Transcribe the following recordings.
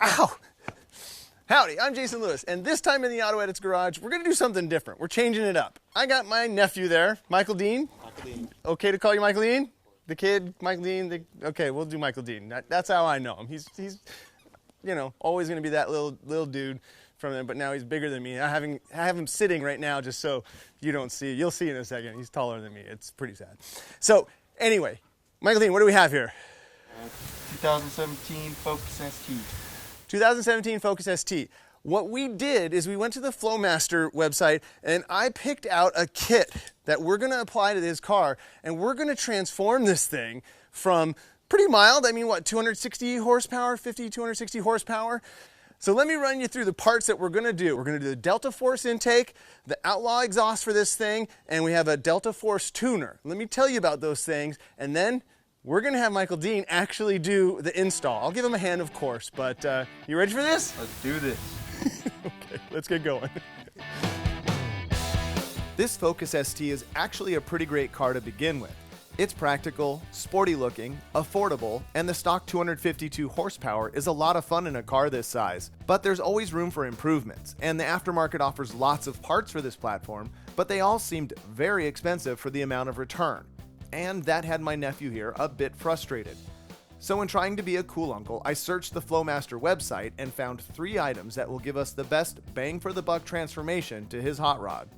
Ow! Howdy, I'm Jason Lewis, and this time in the AutoEdit's garage, we're gonna do something different. We're changing it up. I got my nephew there, Michael Dean. Michael Dean. Okay to call you Michael Dean? The kid, Michael Dean. Okay, we'll do Michael Dean. That's how I know him. He's you know, always gonna be that little dude from there, but now he's bigger than me. I have him sitting right now just so you don't see. You'll see in a second. He's taller than me. It's pretty sad. So anyway, Michael Dean, what do we have here? 2017 Focus ST. 2017 Focus ST. What we did is we went to the Flowmaster website and I picked out a kit that we're gonna apply to this car, and we're gonna transform this thing from pretty mild, I mean what, 260 horsepower, 260 horsepower. So let me run you through the parts that we're gonna do. We're gonna do the Delta Force intake, the Outlaw exhaust for this thing, and we have a Delta Force tuner. Let me tell you about those things, and then we're gonna have Michael Dean actually do the install. I'll give him a hand, of course, but you ready for this? Let's do this. Okay, let's get going. This Focus ST is actually a pretty great car to begin with. It's practical, sporty looking, affordable, and the stock 252 horsepower is a lot of fun in a car this size. But there's always room for improvements, and the aftermarket offers lots of parts for this platform, but they all seemed very expensive for the amount of return. And that had my nephew here a bit frustrated. So in trying to be a cool uncle, I searched the Flowmaster website and found 3 items that will give us the best bang for the buck transformation to his hot rod.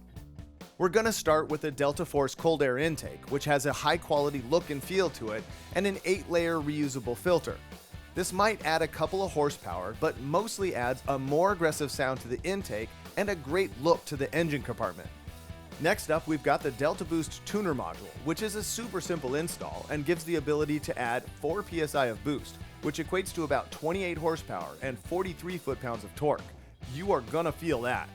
We're gonna start with the Delta Force cold air intake, which has a high quality look and feel to it, and an 8-layer reusable filter. This might add a couple of horsepower, but mostly adds a more aggressive sound to the intake and a great look to the engine compartment. Next up, we've got the Delta Boost tuner module, which is a super simple install and gives the ability to add 4 psi of boost, which equates to about 28 horsepower and 43 foot-pounds of torque. You are gonna feel that.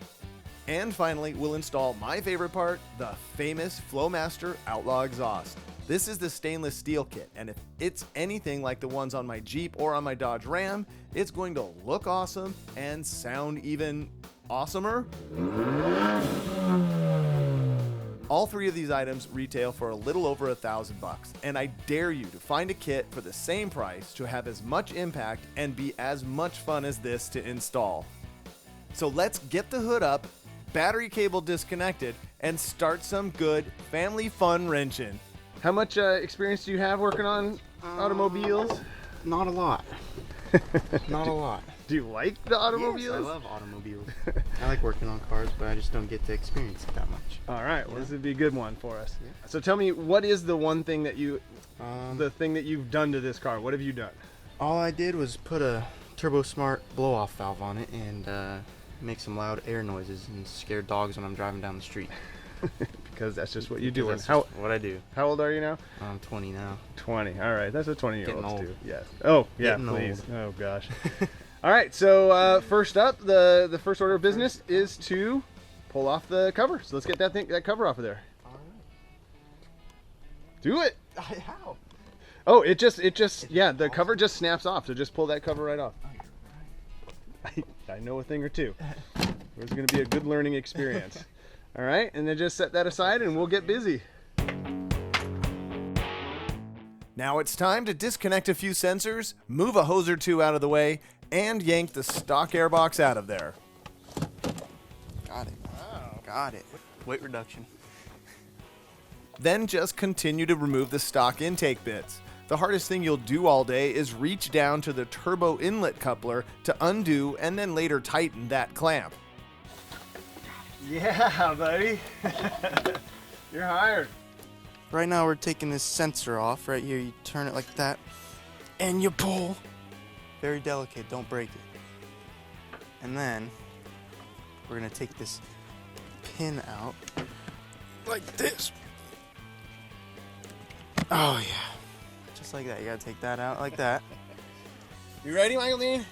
And finally, we'll install my favorite part, the famous Flowmaster Outlaw exhaust. This is the stainless steel kit, and if it's anything like the ones on my Jeep or on my Dodge Ram, it's going to look awesome and sound even awesomer. All 3 of these items retail for a little over $1,000, and I dare you to find a kit for the same price to have as much impact and be as much fun as this to install. So let's get the hood up, battery cable disconnected, and start some good family fun wrenching. How much experience do you have working on automobiles? Not a lot. Not a lot. Do you like the automobiles? Yes, I love automobiles. I like working on cars, but I just don't get to experience it that much. All right, well, this would be a good one for us. Yeah. So tell me, what is the one thing that the thing that you've done to this car? What have you done? All I did was put a Turbo Smart blow-off valve on it and make some loud air noises and scare dogs when I'm driving down the street. Because that's just what you do. That's just what I do. How old are you now? I'm 20 now. 20. All right, that's what 20-year-olds do. Yes. Oh, yeah, Getting please. old. Oh, gosh. All right, so first up, the first order of business is to pull off the cover. So let's get that cover off of there. All right. Do it. How? Oh, it just yeah, the cover just snaps off. So just pull that cover right off. I know a thing or two. It's going to be a good learning experience. All right, and then just set that aside and we'll get busy. Now it's time to disconnect a few sensors, move a hose or 2 out of the way, and yank the stock airbox out of there. Got it. Wow. Got it. Weight reduction. Then just continue to remove the stock intake bits. The hardest thing you'll do all day is reach down to the turbo inlet coupler to undo and then later tighten that clamp. Yeah, buddy. You're hired. Right now we're taking this sensor off. Right here, you turn it like that, and you pull. Very delicate, don't break it. And then we're gonna take this pin out like this. Oh yeah, just like that. You gotta take that out like that. You ready, Michael Dean?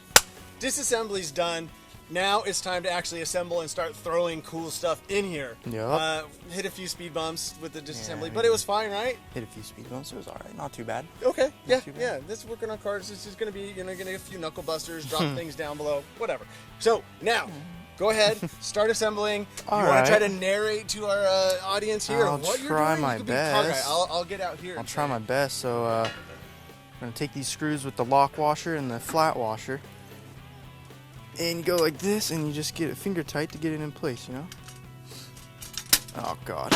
Disassembly's done. Now it's time to actually assemble and start throwing cool stuff in here. Yep. Hit a few speed bumps with the disassembly, Yeah, but it was fine, right? Hit a few speed bumps. It was all right. Not too bad. Okay. Yeah. too bad. Yeah. This working on cars. This is going to be, gonna get a few knuckle busters, drop things down below, whatever. So now, go ahead, start assembling. All you want right. to try to narrate to our audience here I'll what you're try doing? my You can be the car guy. best. I'll get out here. I'll try my best. So I'm gonna take these screws with the lock washer and the flat washer, And you go like this, and you just get it finger tight to get it in place, you know? Oh, God.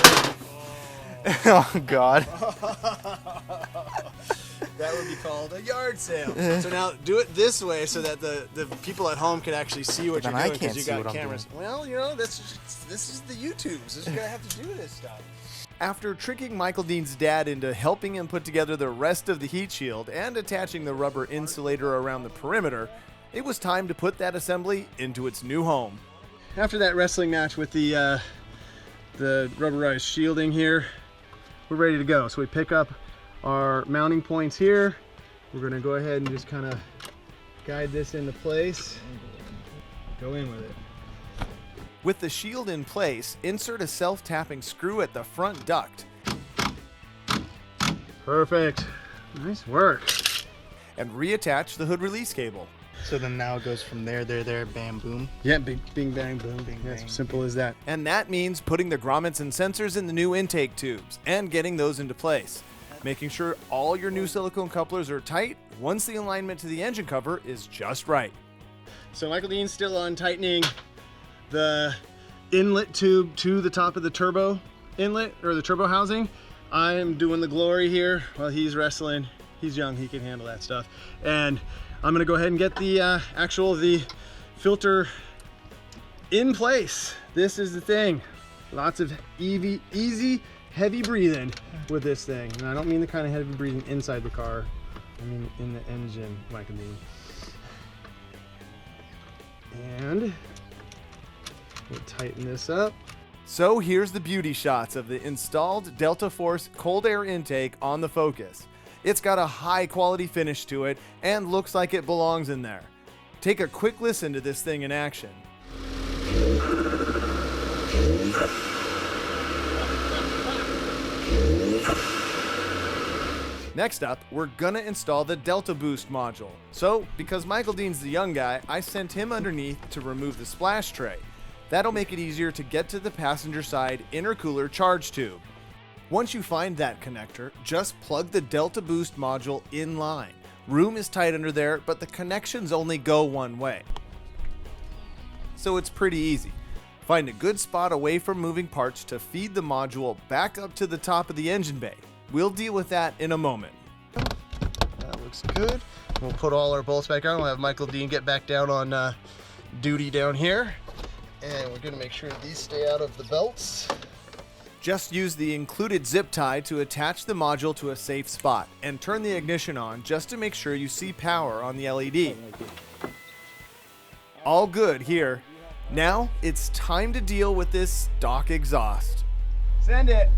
Oh, God. That would be called a yard sale. So now do it this way so that the people at home can actually see what you're doing because you got cameras. Well, you know, this is the YouTubes. This is gonna have to do this stuff. After tricking Michael Dean's dad into helping him put together the rest of the heat shield and attaching the rubber insulator around the perimeter, it was time to put that assembly into its new home. After that wrestling match with the rubberized shielding here, we're ready to go. So we pick up our mounting points here. We're gonna go ahead and just kind of guide this into place. Go in with it. With the shield in place, insert a self-tapping screw at the front duct. Perfect. Nice work. And reattach the hood release cable. So then now it goes from there, bam, boom. Yeah, bing, bang, boom. Bing, That's bang, simple as that. And that means putting the grommets and sensors in the new intake tubes and getting those into place. Making sure all your new silicone couplers are tight once the alignment to the engine cover is just right. So Michael Dean's still on tightening the inlet tube to the top of the turbo inlet, or the turbo housing. I'm doing the glory here while he's wrestling. He's young, he can handle that stuff. And I'm gonna go ahead and get the the filter in place. This is the thing. Lots of easy, heavy breathing with this thing. And I don't mean the kind of heavy breathing inside the car. I mean in the engine, Michael Dean. And we'll tighten this up. So here's the beauty shots of the installed Delta Force cold air intake on the Focus. It's got a high quality finish to it and looks like it belongs in there. Take a quick listen to this thing in action. Next up, we're gonna install the Delta Boost module. So, because Michael Dean's the young guy, I sent him underneath to remove the splash tray. That'll make it easier to get to the passenger side intercooler charge tube. Once you find that connector, just plug the Delta Boost module in line. Room is tight under there, but the connections only go one way. So it's pretty easy. Find a good spot away from moving parts to feed the module back up to the top of the engine bay. We'll deal with that in a moment. That looks good. We'll put all our bolts back on. We'll have Michael Dean get back down on duty down here. And we're gonna make sure these stay out of the belts. Just use the included zip tie to attach the module to a safe spot and turn the ignition on just to make sure you see power on the LED. All good here. Now it's time to deal with this stock exhaust. Send it.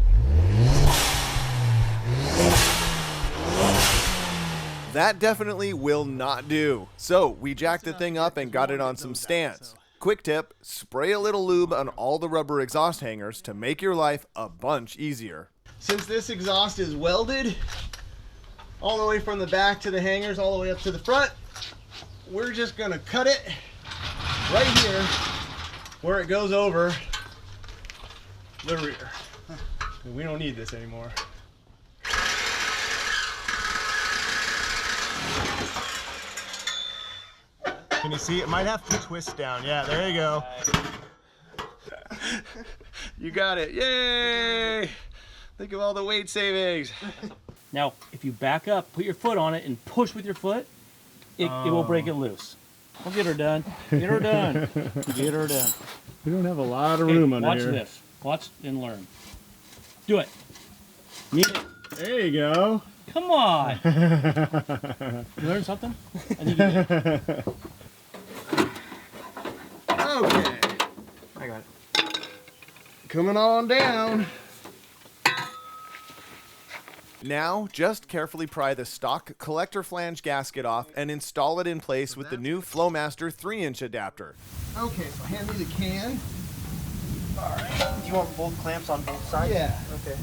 That definitely will not do. So we jacked the thing up and got it on some stands. Quick tip, spray a little lube on all the rubber exhaust hangers to make your life a bunch easier. Since this exhaust is welded all the way from the back to the hangers all the way up to the front, we're just gonna cut it right here where it goes over the rear. We don't need this anymore. Can you see? It might have to twist down. Yeah, there you go. You got it. Yay! Think of all the weight savings. Now, if you back up, put your foot on it, and push with your foot, it will break it loose. We'll get her done. Get her done. Get her done. We don't have a lot of room under watch here. Watch this. Watch and learn. Do it. Need it. There you go. Come on. You learned something? I think you did. Okay. I got it. Coming on down. Now, just carefully pry the stock collector flange gasket off and install it in place with the new Flowmaster 3-inch adapter. Okay, so hand me the can. Alright. Do you want both clamps on both sides? Yeah. Okay.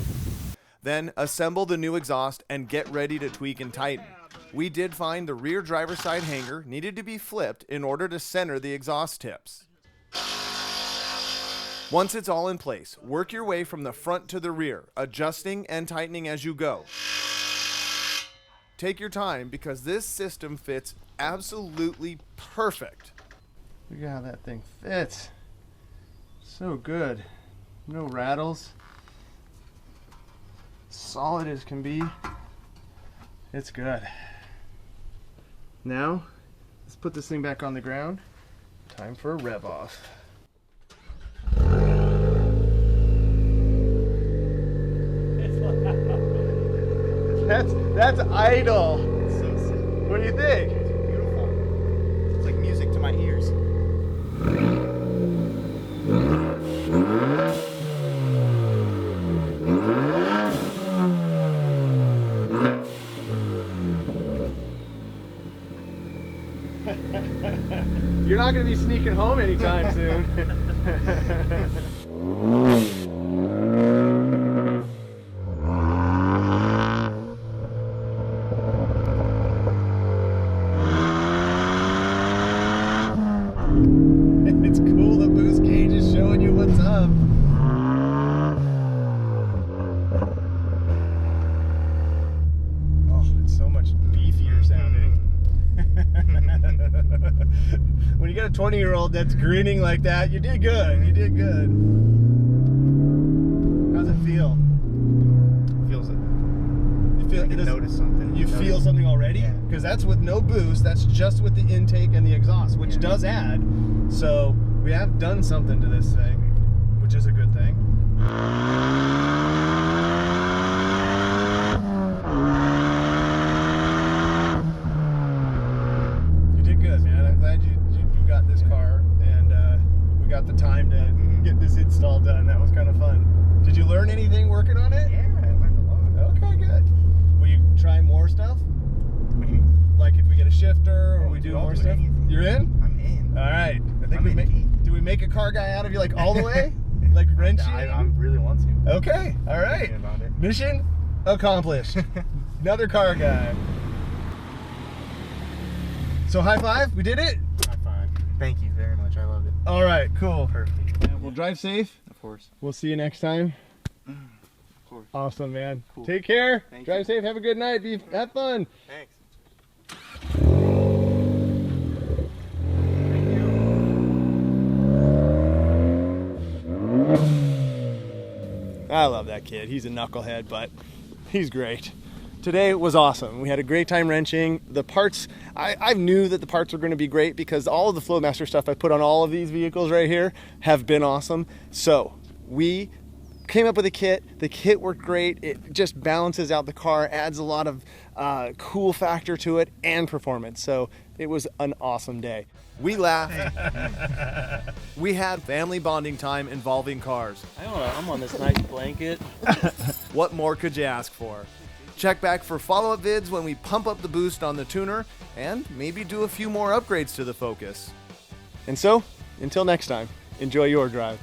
Then assemble the new exhaust and get ready to tweak and tighten. We did find the rear driver's side hanger needed to be flipped in order to center the exhaust tips. Once it's all in place, work your way from the front to the rear, adjusting and tightening as you go. Take your time because this system fits absolutely perfect. Look at how that thing fits. So good. No rattles. Solid as can be. It's good. Now, let's put this thing back on the ground. Time for a rev off. That's idle. So sick. What do you think? It's beautiful. It's like music to my ears. You're not going to be sneaking home anytime soon. It's cool, the boost gauge is showing you what's up. Oh, it's so much beefier sounding. When you got a 20-year-old that's grinning like that, you did good. You did good. How's it feel? Feels it. You feel I can notice something. You feel something already? Yeah. Because that's with no boost. That's just with the intake and the exhaust, which does add. So we have done something to this thing, which is a good thing. You did good, man. I'm glad you got this car, and we got the time to get this install done. That was kind of fun. Did you learn anything working on it? Yeah, I learned a lot. Okay, good. Will you try more stuff? What do you mean? Like if we get a shifter or we do I'll more do stuff? anything. You're in? I'm in. All right. I think I'm we in make. deep. Do we make a car guy out of you like all the way? Like wrenching? I really want to. Okay. All right. Thinking about it. Mission accomplished. Another car guy. So high five. We did it. High five. Thank you very much. I loved it. All right. Cool. Perfect. Yeah, we'll drive safe. Of course. We'll see you next time. Of course. Awesome, man. Cool. Take care. Thank Drive you. safe. Have a good night. Have fun. Thanks. I love that kid. He's a knucklehead, but he's great. Today was awesome. We had a great time wrenching. The parts, I knew that the parts were going to be great because all of the Flowmaster stuff I put on all of these vehicles right here have been awesome. So we came up with a kit. The kit worked great. It just balances out the car, adds a lot of cool factor to it and performance. So it was an awesome day. We laughed. We had family bonding time involving cars. I'm on this nice blanket. What more could you ask for? Check back for follow-up vids when we pump up the boost on the tuner and maybe do a few more upgrades to the Focus. And so, until next time, enjoy your drive.